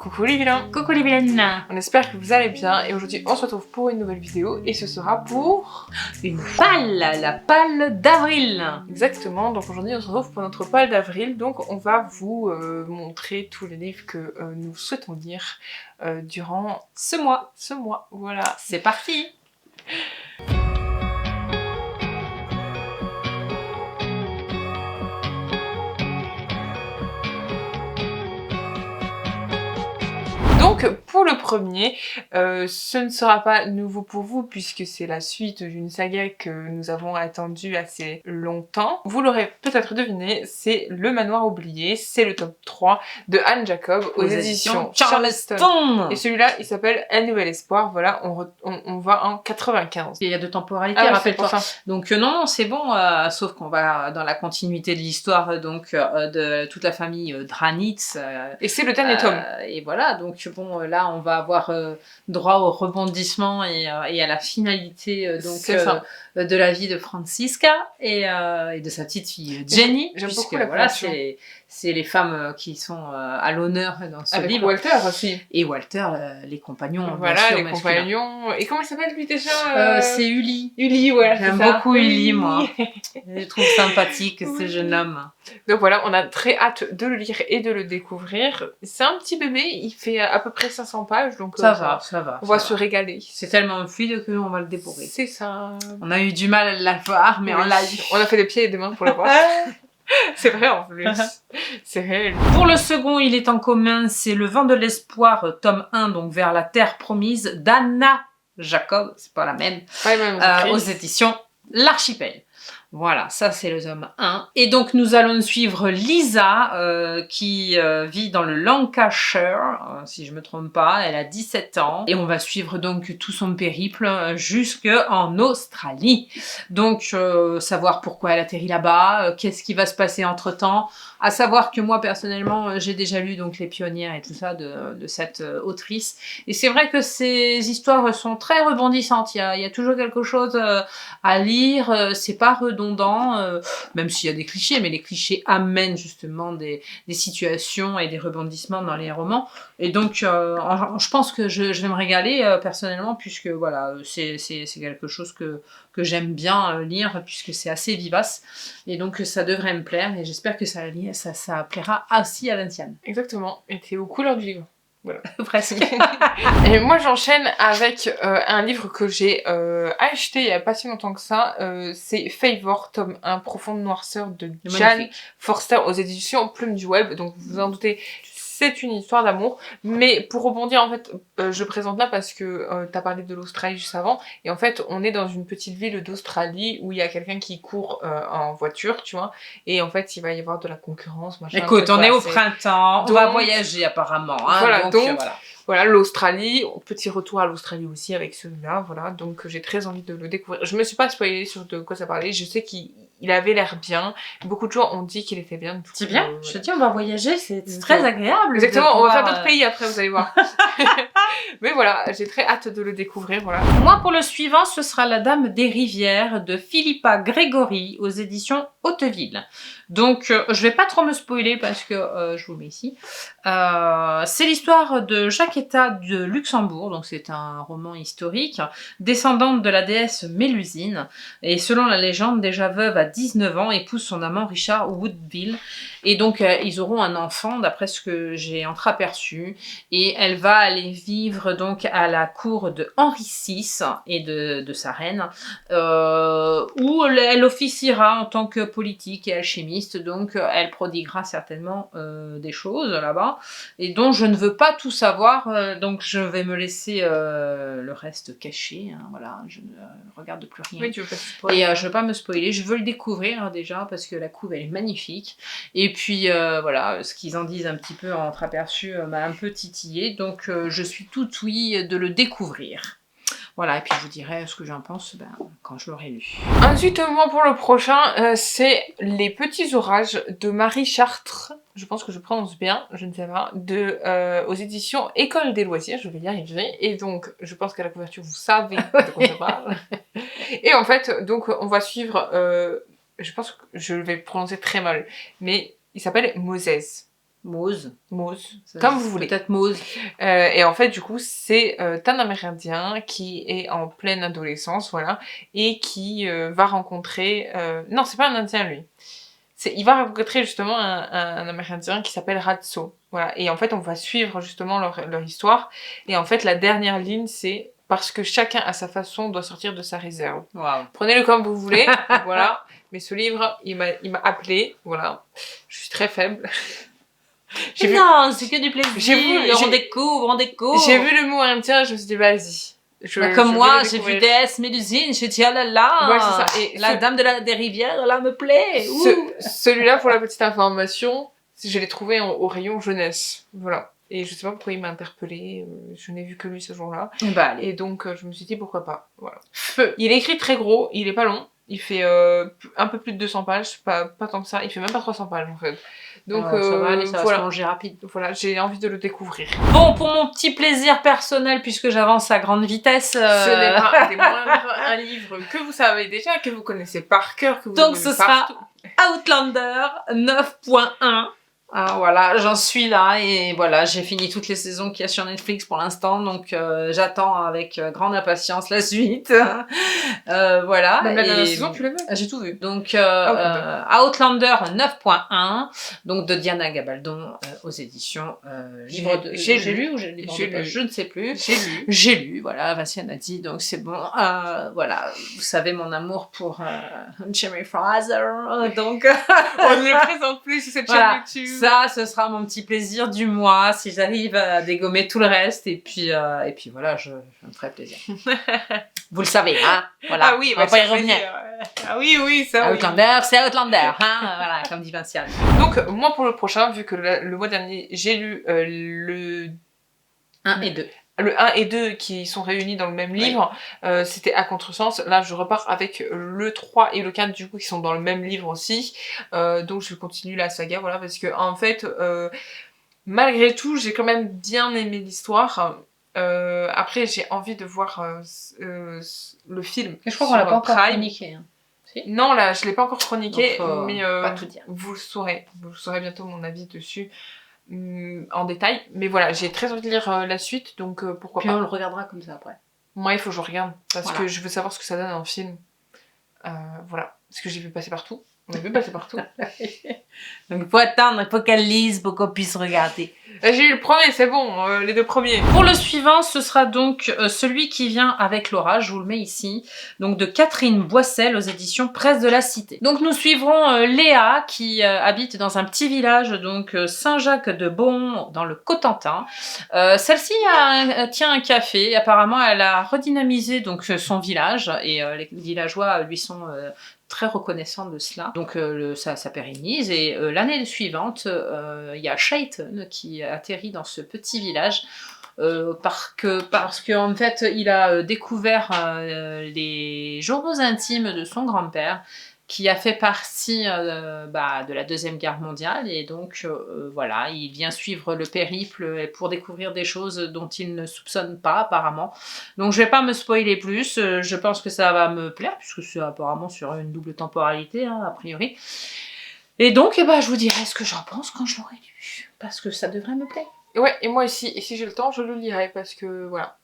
Coucou les vilains. Coucou les vilaines. On espère que vous allez bien et aujourd'hui on se retrouve pour une nouvelle vidéo et ce sera pour... Une palle, la palle d'avril. Exactement, donc aujourd'hui on se retrouve pour notre palle d'avril, donc on va vous montrer tous les livres que nous souhaitons lire durant Ce mois. Voilà. C'est parti. Donc pour le premier, ce ne sera pas nouveau pour vous puisque c'est la suite d'une saga que nous avons attendue assez longtemps. Vous l'aurez peut-être deviné, c'est Le Manoir oublié, c'est le top 3 de Anne Jacob aux éditions Charleston. Et celui-là, il s'appelle Un Nouvel Espoir, voilà, on va en 95. Il y a de temporalité, Ah ouais, rappelle-toi. Donc non, c'est bon, sauf qu'on va dans la continuité de l'histoire donc de toute la famille Dranitz. Et c'est le dernier tome. Et voilà, donc bon, là on va avoir droit au rebondissement et à la finalité de la vie de Francisca et de sa petite fille Jenny. J'aime puisque, beaucoup la voilà, convention. c'est les femmes qui sont à l'honneur dans ce Avec livre. Walter aussi. Et Walter, les compagnons. Voilà, bien sûr, les masculins. compagnons. Et comment il s'appelle lui déjà C'est Uli. Uli, voilà. J'aime beaucoup Uli, moi. Je trouve sympathique ce jeune homme. Donc voilà, on a très hâte de le lire et de le découvrir. C'est un petit bébé, il fait à peu près 500 pages, donc Ça va. on va se régaler. C'est tellement fluide qu'on va le dévorer. C'est ça. On a eu du mal à la voir, mais Oui. on l'a eu. On a fait des pieds et des mains pour le voir. C'est vrai en plus. C'est réel. Pour le second, il est en commun, c'est Le Vent de l'Espoir, tome 1, donc Vers la Terre Promise, d'Anna Jacob, c'est pas la même, Pas les mêmes aux éditions L'Archipel. Voilà, ça c'est le tome 1. Et donc nous allons suivre Lisa, qui vit dans le Lancashire, si je me trompe pas, elle a 17 ans. Et on va suivre donc tout son périple jusqu'en Australie. Donc savoir pourquoi elle atterrit là-bas, qu'est-ce qui va se passer entre-temps. À savoir que moi personnellement, j'ai déjà lu donc Les Pionnières et tout ça de cette autrice. Et c'est vrai que ces histoires sont très rebondissantes. Il y a toujours quelque chose à lire, c'est pas redondant, même s'il y a des clichés, mais les clichés amènent justement des situations et des rebondissements dans les romans. Et donc, je pense que je vais me régaler personnellement, puisque voilà, c'est quelque chose que j'aime bien lire, puisque c'est assez vivace. Et donc, ça devrait me plaire, et j'espère que ça plaira aussi à Vinciane. Exactement. Et t'es aux couleurs du livre. Voilà. Presque. Et moi j'enchaîne avec un livre que j'ai acheté il y a pas si longtemps que ça, c'est Favor, tome 1, Profonde Noirceur de Jan Forster aux éditions Plume du Web, donc vous vous en doutez, c'est une histoire d'amour, mais pour rebondir en fait, je présente là parce que t'as parlé de l'Australie juste avant, et en fait on est dans une petite ville d'Australie où il y a quelqu'un qui court en voiture, tu vois, et en fait il va y avoir de la concurrence, machin. Écoute, on est au printemps, on va voyager apparemment, hein, voilà, donc voilà. Voilà, l'Australie, petit retour à l'Australie aussi avec celui-là, voilà, donc j'ai très envie de le découvrir. Je me suis pas spoilée sur de quoi ça parlait, je sais qu'il avait l'air bien, beaucoup de gens ont dit qu'il était bien. C'est bien, je te dis, on va voyager, c'est très agréable. Exactement, on va faire d'autres pays après, vous allez voir. Mais voilà, j'ai très hâte de le découvrir, voilà. Moi, pour le suivant, ce sera La Dame des Rivières de Philippa Grégory aux éditions Hauteville. Donc, je vais pas trop me spoiler parce que je vous le mets ici. C'est l'histoire de Jacquetta de Luxembourg, donc c'est un roman historique, descendante de la déesse Mélusine, et selon la légende, déjà veuve à 19 ans, épouse son amant Richard Woodville, et donc ils auront un enfant, d'après ce que j'ai entreaperçu, et elle va aller vivre donc à la cour de Henri VI et de sa reine, où elle officiera en tant que politique et alchimiste, donc elle prodiguera certainement des choses là-bas, et dont je ne veux pas tout savoir, donc je vais me laisser le reste caché, hein, voilà, je ne regarde plus rien. Oui, tu veux pas te spoiler. Et je veux pas me spoiler, je veux le découvrir déjà, parce que la couve elle est magnifique, et puis voilà, ce qu'ils en disent un petit peu en entreaperçu m'a un peu titillé, donc je suis tout ouïe de le découvrir. Voilà, et puis je vous dirai ce que j'en pense quand je l'aurai lu. Ensuite, moi pour le prochain, c'est Les Petits Orages de Marie Chartres. Je pense que je prononce bien, je ne sais pas, aux éditions École des Loisirs, je vais y arriver. Et donc, je pense qu'à la couverture, vous savez de quoi ça parle. Et en fait, donc, on va suivre, je pense que je vais prononcer très mal, mais il s'appelle Moses. Mose. Comme vous voulez. Peut-être Mose. Et en fait, du coup, c'est un Amérindien qui est en pleine adolescence, voilà, et qui va rencontrer... Non, c'est pas un Indien, lui. Il va rencontrer justement un Amérindien qui s'appelle Ratso. Voilà. Et en fait, on va suivre justement leur histoire. Et en fait, la dernière ligne, c'est parce que chacun à sa façon doit sortir de sa réserve. Wow. Prenez-le comme vous voulez, voilà. Mais ce livre, il m'a appelé, voilà. Je suis très faible. Non, c'est que du plaisir. On découvre. J'ai vu le mot indien, je me suis dit, vas-y. Comme moi, j'ai vu DS Mélusine, j'ai dit, oh là là, ouais, c'est ça. Et la dame des rivières, là, me plaît. Celui-là, pour la petite information, je l'ai trouvé au rayon jeunesse. Voilà. Et je sais pas pourquoi il m'a interpellée, je n'ai vu que lui ce jour-là. Bah, et donc, je me suis dit, pourquoi pas. Voilà. Il est écrit très gros, il est pas long. Il fait un peu plus de 200 pages, pas tant que ça. Il fait même pas 300 pages, en fait. Donc, ça va aller, ça va se manger rapide. Voilà, j'ai envie de le découvrir. Bon, pour mon petit plaisir personnel, puisque j'avance à grande vitesse... Ce n'est pas des moindres, un livre que vous savez déjà, que vous connaissez par cœur, que vous donc ce sera Outlander 9.1. Ah, voilà, j'en suis là et voilà, j'ai fini toutes les saisons qu'il y a sur Netflix pour l'instant, donc j'attends avec grande impatience la suite. Voilà. Même la dernière saison, tu l'as vu? J'ai tout vu. Donc Outlander 9.1, donc de Diana Gabaldon aux éditions J'ai lu ou je ne sais plus. J'ai lu, voilà, Vinciane a dit, donc c'est bon. Voilà, vous savez mon amour pour Jimmy Fraser, donc on ne le présente plus sur cette chaîne YouTube. Ça, ce sera mon petit plaisir du mois, si j'arrive à dégommer tout le reste, et puis voilà, je me ferai plaisir. Vous le savez, hein? Voilà. Ah oui, on va pas y revenir. Ah oui, ça Outlander, c'est Outlander, hein? Voilà, comme dit Vinciane. Donc, moi, pour le prochain, vu que le mois dernier, j'ai lu le 1 et 2. Le 1 et 2 qui sont réunis dans le même livre, c'était à contresens. Là, je repars avec le 3 et le 4 du coup qui sont dans le même livre aussi. Donc je continue la saga, voilà, parce que en fait, malgré tout, j'ai quand même bien aimé l'histoire. Après, j'ai envie de voir le film. Je crois qu'on l'a pas encore chroniqué. Hein. Si? Non, là, je l'ai pas encore chroniqué, donc, mais pas tout dire. vous le saurez. Vous saurez bientôt mon avis dessus. En détail, mais voilà, j'ai très envie de lire la suite, donc pourquoi Puis pas. on le regardera comme ça après. Moi, il faut que je regarde, parce voilà. que je veux savoir ce que ça donne en film. Voilà, parce que j'ai vu passer partout. On a vu passer partout. Donc il faut attendre, il faut qu'elle lise pour qu'on puisse regarder. J'ai eu le premier, c'est bon, les deux premiers. Pour le suivant, ce sera donc celui qui vient avec Laura, je vous le mets ici, donc de Catherine Boissel aux éditions Presse de la Cité. Donc nous suivrons Léa qui habite dans un petit village, donc Saint-Jacques-de-Beaumont dans le Cotentin. Celle-ci tient un café, apparemment elle a redynamisé donc son village et les villageois lui sont très reconnaissant de cela. Donc ça pérennise et l'année suivante, il y a Shayton qui atterrit dans ce petit village parce que en fait il a découvert les journaux intimes de son grand-père qui a fait partie de la Deuxième Guerre mondiale et donc voilà, il vient suivre le périple pour découvrir des choses dont il ne soupçonne pas apparemment. Donc je vais pas me spoiler plus, je pense que ça va me plaire puisque c'est apparemment sur une double temporalité hein, a priori. Et donc je vous dirai ce que j'en pense quand je l'aurai lu parce que ça devrait me plaire. Ouais, et moi aussi, et si j'ai le temps, je le lirai parce que voilà.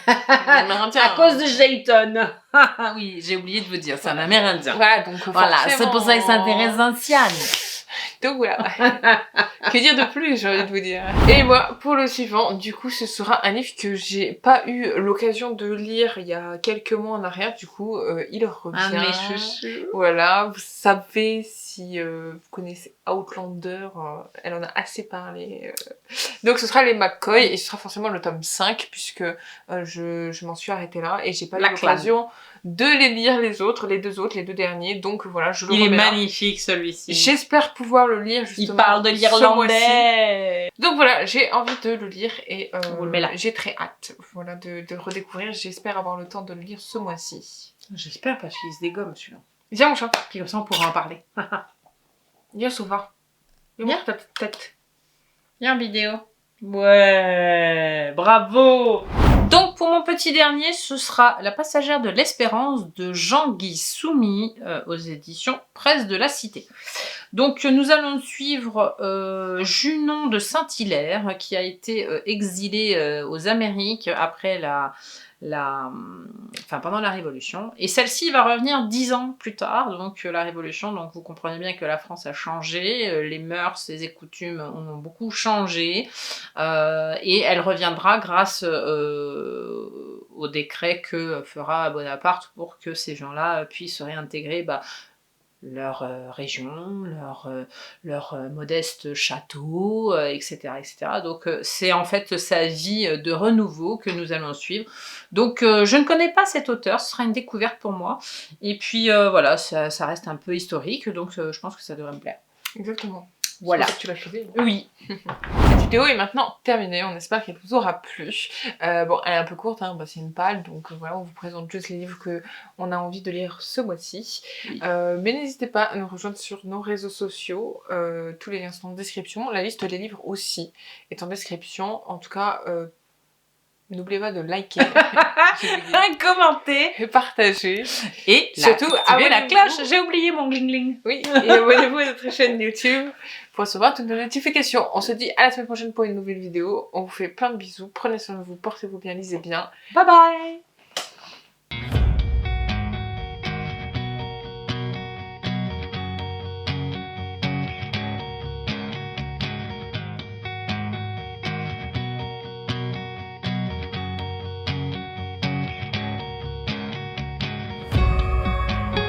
À cause de Jayton. Oui, j'ai oublié de vous dire, c'est un Amérindien. Voilà, donc voilà, c'est pour ça que ça intéresse Vinciane. Donc voilà. Que dire de plus, j'ai envie de vous dire. Et moi, pour le suivant, du coup, ce sera un livre que j'ai pas eu l'occasion de lire il y a quelques mois en arrière. Du coup, il revient. Un de mes chouchous. Voilà, vous savez si vous connaissez Outlander, elle en a assez parlé. Donc ce sera les McCoy et ce sera forcément le tome 5 puisque je m'en suis arrêtée là et j'ai pas eu l'occasion de les lire les deux derniers. Donc voilà, je le remets. Il est magnifique celui-ci. J'espère pouvoir le lire justement. Il parle de l'irlandais. Donc voilà, j'ai envie de le lire et vous le mettez là. J'ai très hâte voilà, de le redécouvrir. J'espère avoir le temps de le lire ce mois-ci. J'espère parce qu'il se dégomme celui-là. Viens mon chat. Puis comme ça on pourra en parler. Viens Sauva. Viens ta tête. Viens vidéo. Ouais, bravo. Donc pour mon petit dernier, ce sera La passagère de l'espérance de Jean-Guy Soumy aux éditions Presse de la Cité. Donc nous allons suivre Junon de Saint-Hilaire qui a été exilée aux Amériques après pendant la Révolution. Et celle-ci va revenir 10 ans plus tard, donc la Révolution. Donc vous comprenez bien que la France a changé, les mœurs, les coutumes ont beaucoup changé. Et elle reviendra grâce au décret que fera Bonaparte pour que ces gens-là puissent réintégrer leur région, leur modeste château, etc., etc. Donc c'est en fait sa vie de renouveau que nous allons suivre. Donc je ne connais pas cet auteur, ce sera une découverte pour moi. Et puis voilà, ça reste un peu historique, donc je pense que ça devrait me plaire. Exactement. Voilà. C'est pour ça que tu l'as choisi. Oui. Cette vidéo est maintenant terminée, on espère qu'elle vous aura plu. Bon, elle est un peu courte, hein, c'est une palle, donc voilà, on vous présente juste les livres qu'on a envie de lire ce mois-ci. Oui. Mais n'hésitez pas à nous rejoindre sur nos réseaux sociaux, tous les liens sont en description. La liste des livres aussi est en description. En tout cas, n'oubliez pas de liker, commenter, partager et surtout activer la cloche. J'ai oublié mon gling-gling. Oui, et abonnez-vous à notre chaîne YouTube pour recevoir toutes nos notifications. On se dit à la semaine prochaine pour une nouvelle vidéo. On vous fait plein de bisous. Prenez soin de vous, portez-vous bien, lisez bien. Bye bye.